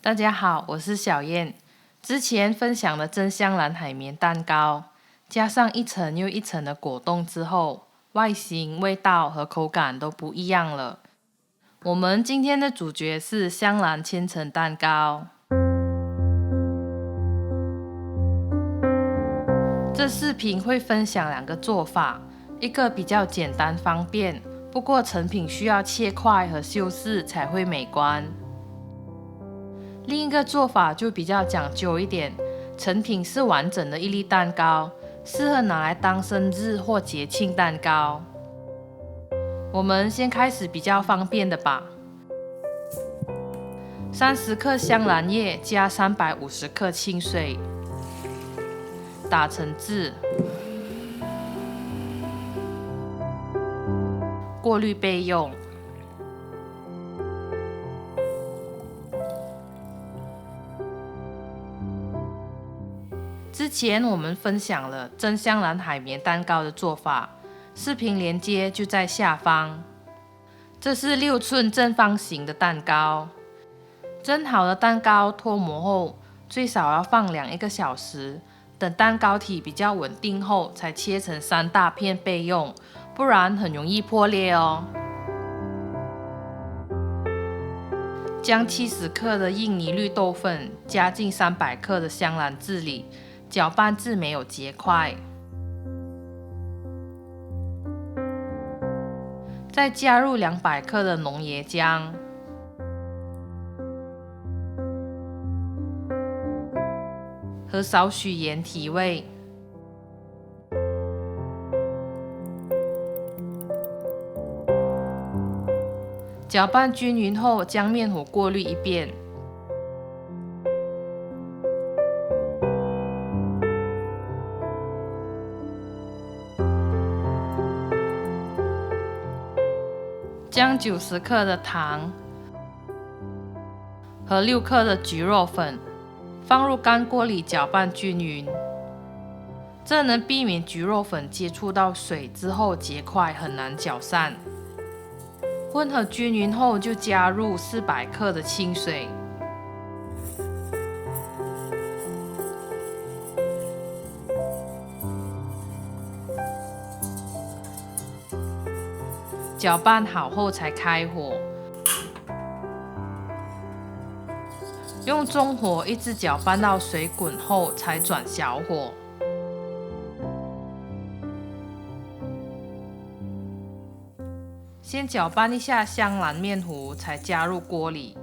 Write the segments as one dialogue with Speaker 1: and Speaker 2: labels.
Speaker 1: 大家好，我是小燕。之前分享了真香兰海绵蛋糕，加上一层又一层的果冻之后，外形、味道和口感都不一样了。我们今天的主角是香兰千层蛋糕。这视频会分享两个做法，一个比较简单方便，不过成品需要切块和修饰才会美观。另一个做法就比较讲究一点，成品是完整的一粒蛋糕，适合拿来当生日或节庆蛋糕。我们先开始比较方便的吧。30克香兰叶加350克清水，打成汁，过滤备用。之前我们分享了真香兰海绵蛋糕的做法，视频连接就在下方。这是6寸正方形的蛋糕，蒸好的蛋糕脱模后，最少要放1个小时，等蛋糕体比较稳定后，才切成3大片备用，不然很容易破裂哦。将70克的印尼绿豆粉加进300克的香兰汁里，搅拌至没有结块，再加入200克的浓椰浆，和少许盐提味，搅拌均匀后，将面糊过滤一遍。将90克的糖和6克的菊肉粉放入干锅里搅拌均匀，这能避免菊肉粉接触到水之后结块，很难搅散。混合均匀后，就加入400克的清水，搅拌好后才开火，用中火一直搅拌到水滚后才转小火。先搅拌一下香兰面糊，才加入锅里，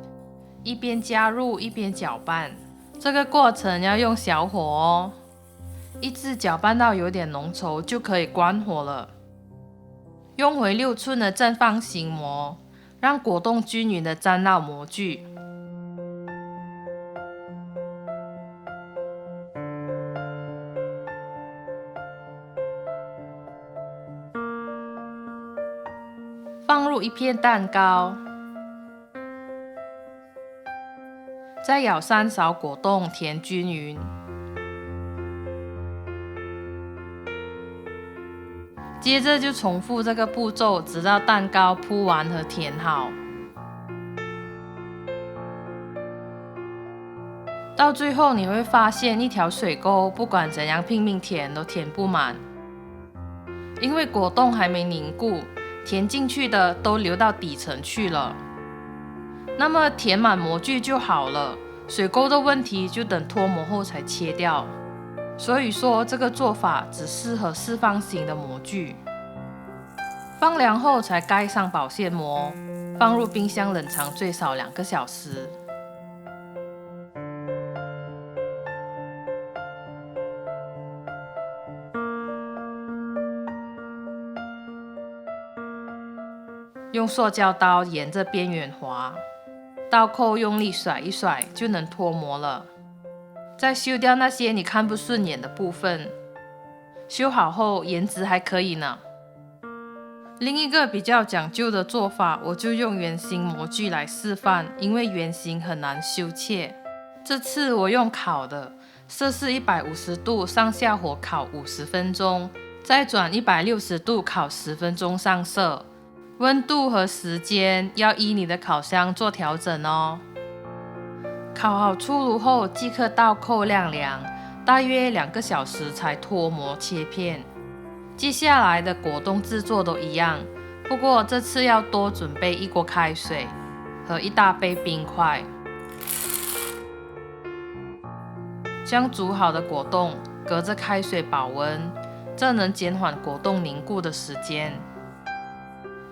Speaker 1: 一边加入一边搅拌。这个过程要用小火哦，一直搅拌到有点浓稠就可以关火了。用回6寸的正方形模，让果冻均匀的沾到模具。放入一片蛋糕，再舀3勺果冻填均匀。接着就重复这个步骤，直到蛋糕铺完和填好。到最后你会发现一条水沟，不管怎样拼命填都填不满，因为果冻还没凝固，填进去的都流到底层去了。那么填满模具就好了，水沟的问题就等脱模后才切掉。所以说这个做法只适合4方形的模具。放凉后才盖上保鲜膜，放入冰箱冷藏最少2个小时。用塑胶刀沿着边缘划，刀扣用力甩一甩就能脱模了。再修掉那些你看不顺眼的部分，修好后颜值还可以呢。另一个比较讲究的做法，我就用圆形模具来示范，因为圆形很难修切。这次我用烤的，摄氏150度上下火烤50分钟，再转160度烤10分钟上色。温度和时间要依你的烤箱做调整哦。烤好出炉后，即刻倒扣晾凉，大约2个小时才脱模切片。接下来的果冻制作都一样，不过这次要多准备1锅开水和1大杯冰块。将煮好的果冻隔着开水保温，这能减缓果冻凝固的时间。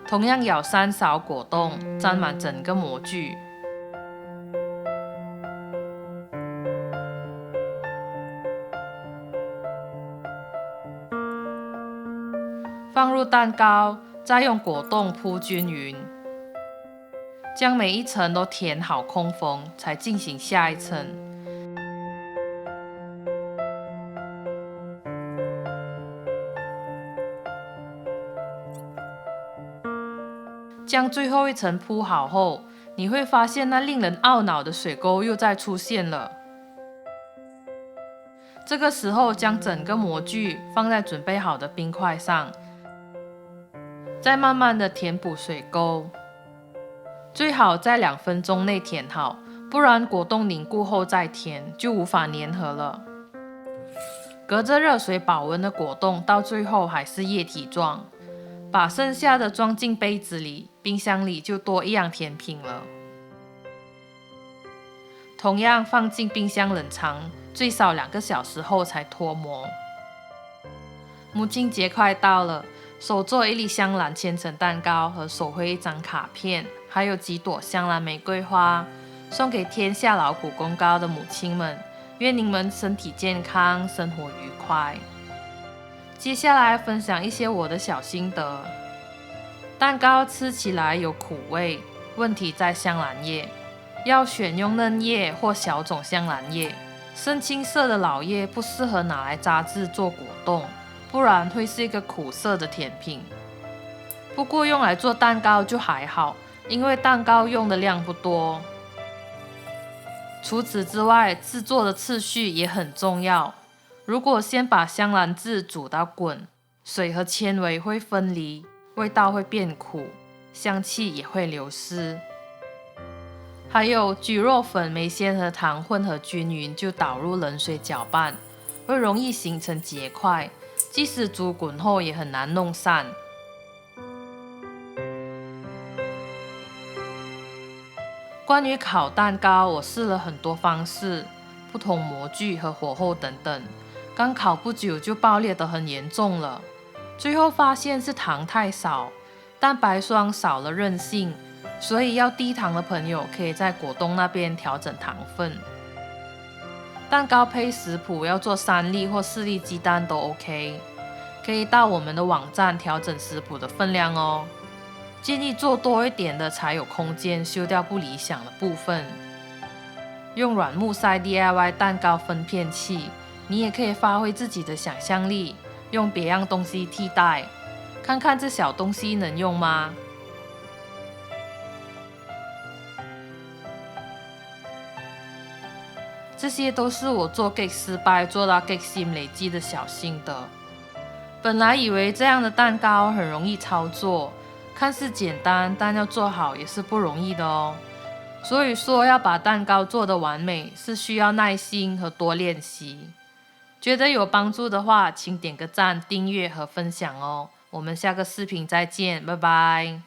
Speaker 1: 同样舀3勺果冻，沾满整个模具。放入蛋糕，再用果冻铺均匀，将每一层都填好空缝，才进行下一层。将最后一层铺好后，你会发现那令人懊恼的水沟又再出现了。这个时候，将整个模具放在准备好的冰块上，再慢慢的填补水沟，最好在2分钟内填好，不然果冻凝固后再填就无法粘合了。隔着热水保温的果冻到最后还是液体状，把剩下的装进杯子里，冰箱里就多一样甜品了。同样放进冰箱冷藏，最少2个小时后才脱模。母亲节快到了，手做1粒香兰千层蛋糕和手绘1张卡片，还有几朵香兰玫瑰花，送给天下劳苦功高的母亲们，愿你们身体健康，生活愉快。接下来分享一些我的小心得。蛋糕吃起来有苦味，问题在香兰叶，要选用嫩叶或小种香兰叶，深青色的老叶不适合拿来榨汁做果冻，不然会是一个苦涩的甜品。不过用来做蛋糕就还好，因为蛋糕用的量不多。除此之外，制作的次序也很重要。如果先把香兰汁煮到滚，水和纤维会分离，味道会变苦，香气也会流失。还有蒟蒻粉、梅鲜和糖混合均匀，就倒入冷水搅拌，会容易形成结块，即使煮滚后也很难弄散。关于烤蛋糕，我试了很多方式，不同模具和火候等等，刚烤不久就爆裂得很严重了。最后发现是糖太少，蛋白霜少了韧性，所以要低糖的朋友可以在果冻那边调整糖分。蛋糕配食谱要做3粒或4粒鸡蛋都 OK， 可以到我们的网站调整食谱的分量哦。建议做多一点的，才有空间修掉不理想的部分。用软木塞 DIY 蛋糕分片器，你也可以发挥自己的想象力，用别样东西替代，看看这小东西能用吗？这些都是我做 cake 失败做到 cake sim 累积的小心得。本来以为这样的蛋糕很容易操作，看似简单，但要做好也是不容易的哦。所以说要把蛋糕做得完美，是需要耐心和多练习。觉得有帮助的话，请点个赞、订阅和分享哦。我们下个视频再见，拜拜。